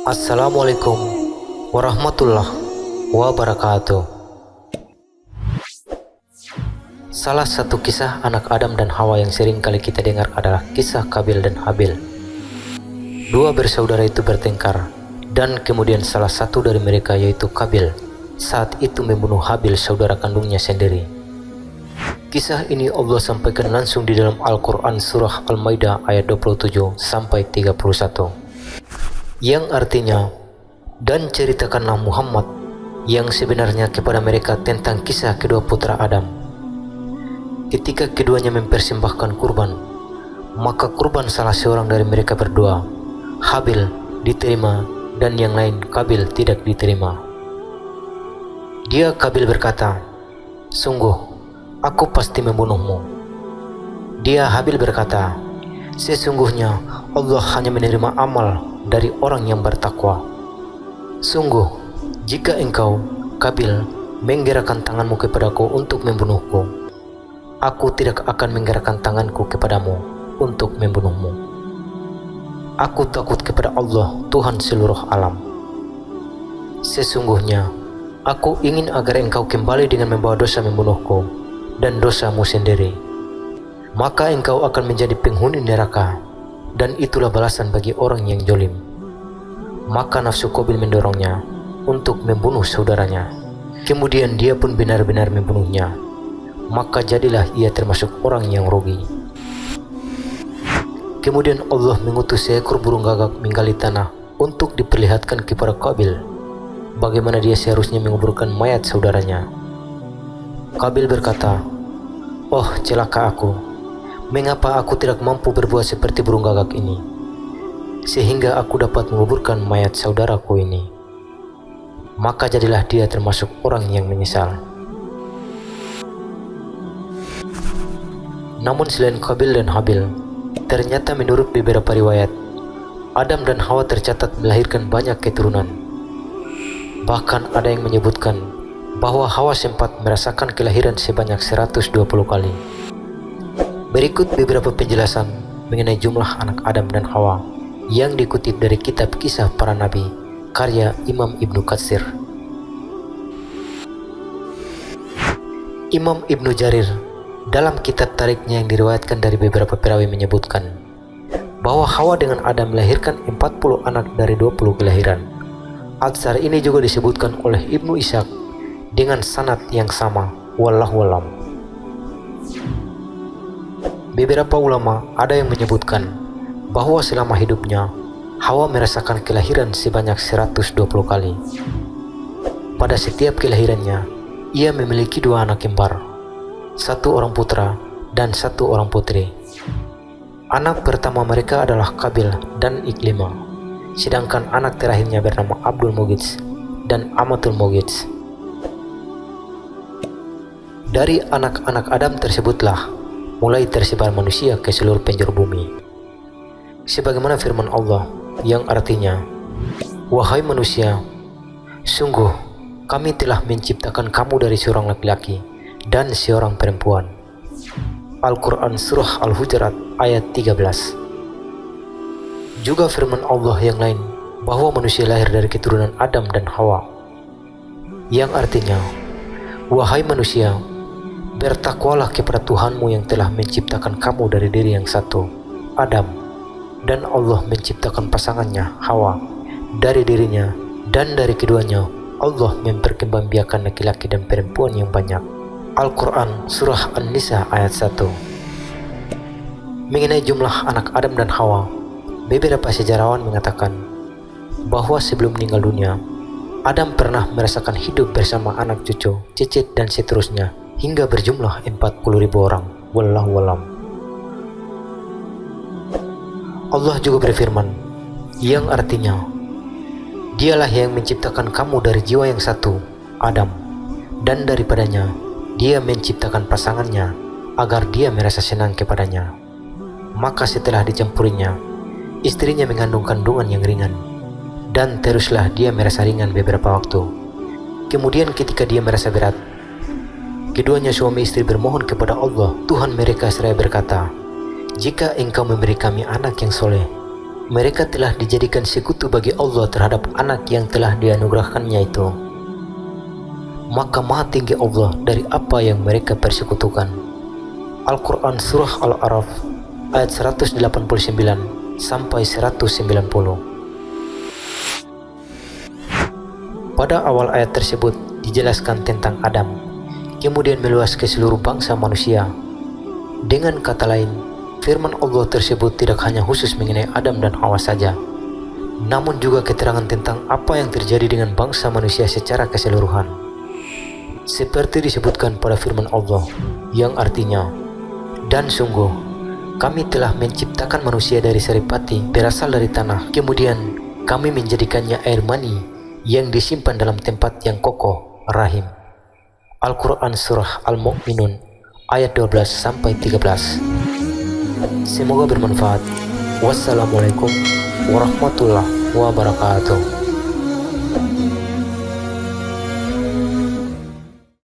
Assalamualaikum warahmatullahi wabarakatuh. Salah satu kisah anak Adam dan Hawa yang sering kali kita dengar adalah kisah Qabil dan Habil. Dua bersaudara itu bertengkar, dan kemudian salah satu dari mereka yaitu Qabil saat itu membunuh Habil saudara kandungnya sendiri. Kisah ini Allah sampaikan langsung di dalam Al-Quran surah Al-Maidah ayat 27 sampai 31. Yang artinya, dan ceritakanlah Muhammad yang sebenarnya kepada mereka tentang kisah kedua putra Adam. Ketika keduanya mempersembahkan kurban, maka kurban salah seorang dari mereka berdua, Habil, diterima dan yang lain Qabil tidak diterima. Dia Qabil berkata, "Sungguh, aku pasti membunuhmu." Dia Habil berkata, "Sesungguhnya Allah hanya menerima amal dari orang yang bertakwa. Sungguh, jika engkau, Qabil, menggerakkan tanganmu kepadaku untuk membunuhku, aku tidak akan menggerakkan tanganku kepadamu untuk membunuhmu. Aku takut kepada Allah, Tuhan seluruh alam. Sesungguhnya, aku ingin agar engkau kembali dengan membawa dosa membunuhku dan dosamu sendiri. Maka engkau akan menjadi penghuni neraka, dan itulah balasan bagi orang yang zalim." Maka nafsu Qabil mendorongnya untuk membunuh saudaranya. Kemudian dia pun benar-benar membunuhnya. Maka jadilah ia termasuk orang yang rugi. Kemudian Allah mengutus seekor burung gagak menggali tanah untuk diperlihatkan kepada Qabil bagaimana dia seharusnya menguburkan mayat saudaranya. Qabil berkata, "Oh, celaka aku. Mengapa aku tidak mampu berbuat seperti burung gagak ini, sehingga aku dapat menguburkan mayat saudaraku ini?" Maka jadilah dia termasuk orang yang menyesal. Namun selain Qabil dan Habil, ternyata menurut beberapa riwayat, Adam dan Hawa tercatat melahirkan banyak keturunan. Bahkan ada yang menyebutkan bahwa Hawa sempat merasakan kelahiran sebanyak 120 kali. Berikut beberapa penjelasan mengenai jumlah anak Adam dan Hawa yang dikutip dari kitab Kisah Para Nabi karya Imam Ibnu Katsir. Imam Ibnu Jarir dalam kitab tariknya yang diriwayatkan dari beberapa perawi menyebutkan bahwa Hawa dengan Adam melahirkan 40 anak dari 20 kelahiran. Atsar ini juga disebutkan oleh Ibnu Ishaq dengan sanad yang sama, wallahu a'lam. Beberapa ulama ada yang menyebutkan bahwa selama hidupnya Hawa merasakan kelahiran sebanyak 120 kali. Pada setiap kelahirannya, ia memiliki dua anak kembar, satu orang putra dan satu orang putri. Anak pertama mereka adalah Qabil dan Iklimah, sedangkan anak terakhirnya bernama Abdul Mughits dan Amatul Mughits. Dari anak-anak Adam tersebutlah mulai tersebar manusia ke seluruh penjuru bumi. Sebagaimana firman Allah yang artinya, "Wahai manusia, sungguh kami telah menciptakan kamu dari seorang laki-laki dan seorang perempuan." Al-Quran surah Al-Hujurat ayat 13. Juga firman Allah yang lain bahwa manusia lahir dari keturunan Adam dan Hawa, yang artinya, "Wahai manusia, bertakwalah kepada Tuhanmu yang telah menciptakan kamu dari diri yang satu, Adam, dan Allah menciptakan pasangannya, Hawa, dari dirinya, dan dari keduanya Allah memperkembangbiakan laki-laki dan perempuan yang banyak." Al-Quran surah An-Nisa ayat 1. Mengenai jumlah anak Adam dan Hawa, beberapa sejarawan mengatakan bahwa sebelum meninggal dunia, Adam pernah merasakan hidup bersama anak cucu, cicit dan seterusnya hingga berjumlah 40.000 orang. Wallahu a'lam. Allah juga berfirman yang artinya, "Dialah yang menciptakan kamu dari jiwa yang satu, Adam, dan daripadanya Dia menciptakan pasangannya agar dia merasa senang kepadanya. Maka setelah dicampurinya, istrinya mengandung kandungan yang ringan, dan teruslah dia merasa ringan beberapa waktu. Kemudian ketika dia merasa berat, keduanya suami istri bermohon kepada Allah, Tuhan mereka seraya berkata, 'Jika engkau memberi kami anak yang soleh, mereka telah dijadikan sekutu bagi Allah terhadap anak yang telah dianugerahkannya itu. Maka maha tinggi Allah dari apa yang mereka persekutukan. Al-Quran Surah Al-A'raf ayat 189 sampai 190. Pada awal ayat tersebut dijelaskan tentang Adam, kemudian meluas ke seluruh bangsa manusia. Dengan kata lain, firman Allah tersebut tidak hanya khusus mengenai Adam dan Hawa saja, namun juga keterangan tentang apa yang terjadi dengan bangsa manusia secara keseluruhan. Seperti disebutkan pada firman Allah, yang artinya, "Dan sungguh, kami telah menciptakan manusia dari saripati berasal dari tanah, kemudian kami menjadikannya air mani yang disimpan dalam tempat yang kokoh, rahim." Al-Quran Surah Al-Mu'minun ayat 12-13. Semoga bermanfaat. Wassalamualaikum warahmatullahi wabarakatuh.